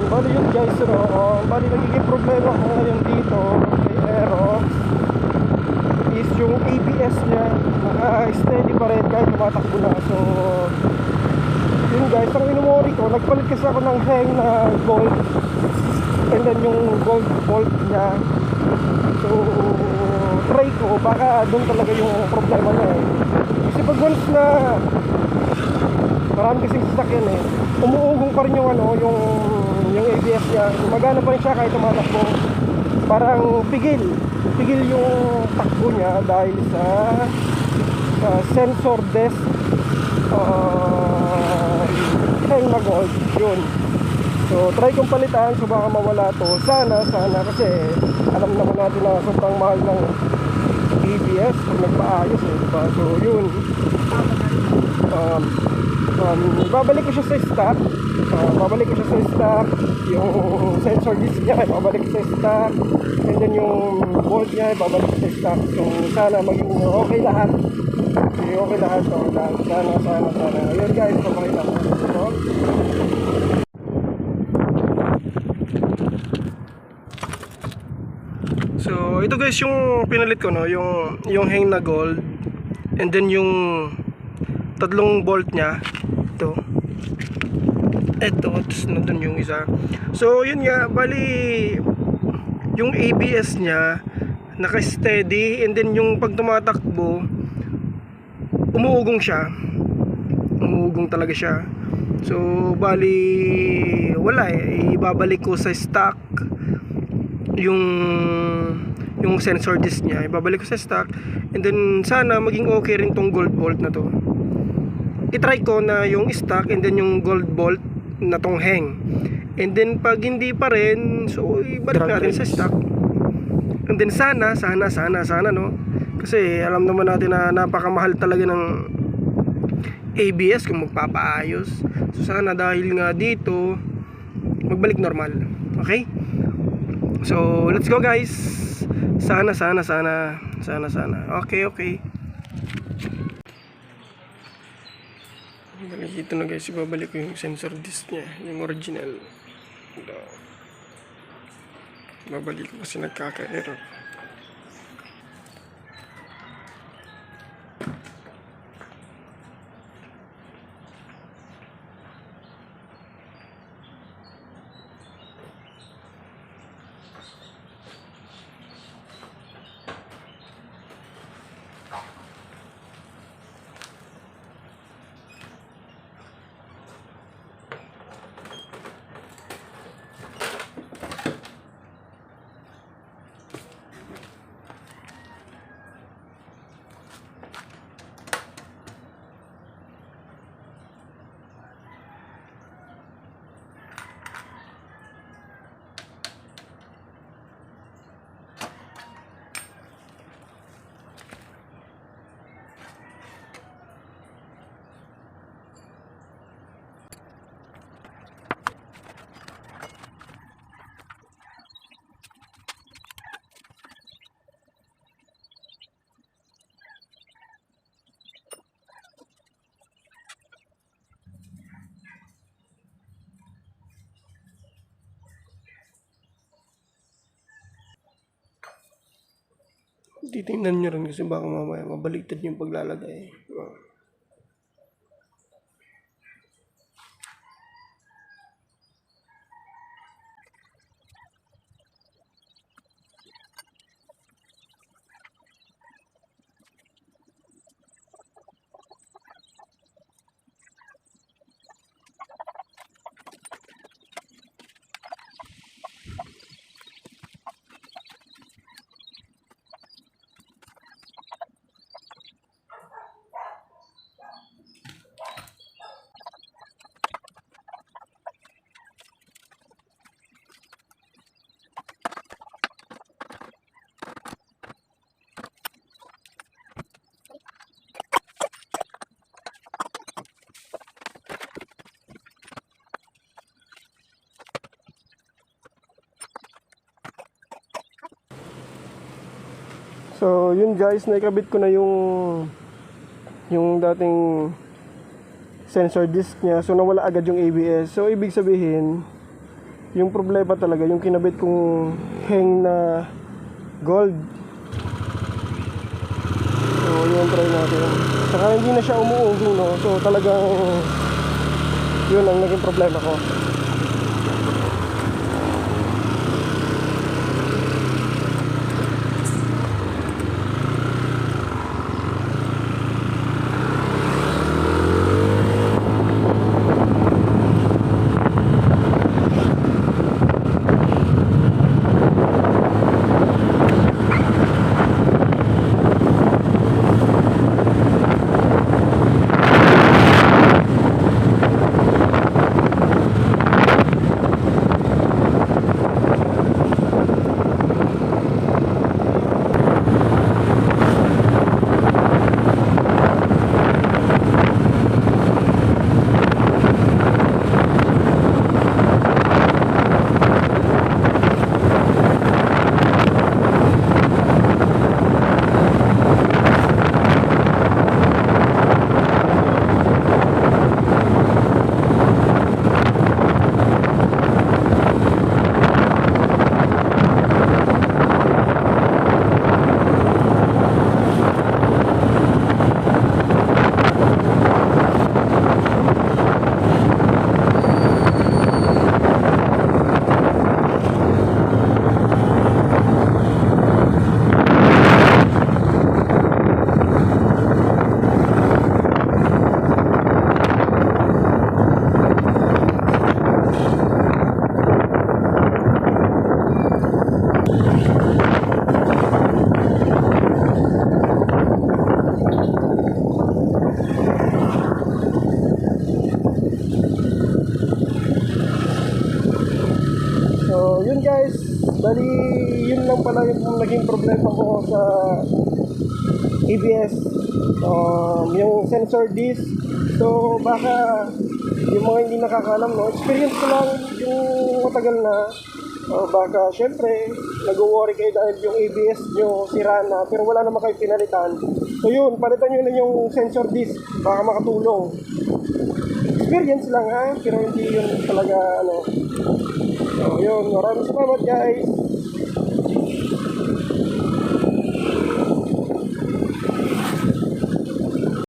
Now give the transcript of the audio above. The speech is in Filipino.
Bali yun guys, no? Bali nagiging problema ko ngayon dito kay Aero is yung ABS niya naka-steady pa rin kahit tumatakbo na. So yun guys, ang inumori ko, nagpalit kasi ako ng hang na gold and then yung gold bolt niya. So try ko, baka doon talaga yung problema niya eh. Kasi pag once na marami kasing sasakyan eh, umuugong pa rin yung yung ABS niya, gumagana pa rin siya kahit tumatakbo. Parang pigil yung takbo niya dahil sa sensor desk hang na gold yun. So try kong palitan, so baka mawala to. Sana kasi alam naman natin na sobrang mahal ng ABS pag nagpaayos eh, diba? So yun, babalik ko siya sa stock. Yung sensor disc niya babalik sa stock, and then yung bolt niya babalik sa stock. So sana maging okay lahat. Okay lahat to. Sana. Ayun guys, papakita ko ito. So ito guys yung pinalit ko, no, yung hang na gold, and then yung tatlong bolt niya. Ito, tapos nandun yung isa. So yun nga, bali yung ABS niya naka-steady, and then yung pag tumatakbo umuugong talaga siya. So bali wala eh, ibabalik ko sa stock yung sensor disc niya, ibabalik ko sa stock, and then sana maging okay rin tong gold bolt na to. I-try ko na yung stock and then yung gold bolt na tong hang, and then pag hindi pa rin, so ibalik natin sa stock. And then sana no, kasi alam naman natin na napakamahal talaga ng ABS kung magpapaayos. So sana dahil nga dito magbalik normal. Okay, so let's go guys. Sana okay. Dito na guys, ibabalik ko yung sensor disc niya, yung original. Babalik ko kasi nagkaka-error. Titingnan nyo rin kasi baka mamaya mabaliktad yung paglalagay. So yun guys, naikabit ko na yung dating sensor disc niya. So nawala agad yung ABS. So ibig sabihin Yung problema talaga, yung kinabit kong hang na gold. So, yun, try natin. Saka hindi na siya umuugong, no? So, talagang yun ang naging problema ko. So, yun guys, bali yun lang pala yung naging problema ko sa ABS, yung sensor disc. So, baka yung mga hindi nakakalam, no, experience ko lang yung matagal na. Baka syempre nag-worry kayo dahil yung ABS nyo sira na pero wala naman kayo pinalitan. So yun, palitan nyo na yung sensor disc, baka makatulong. Experience lang ha, pero hindi yun talaga ano. So yun, maraming salamat guys.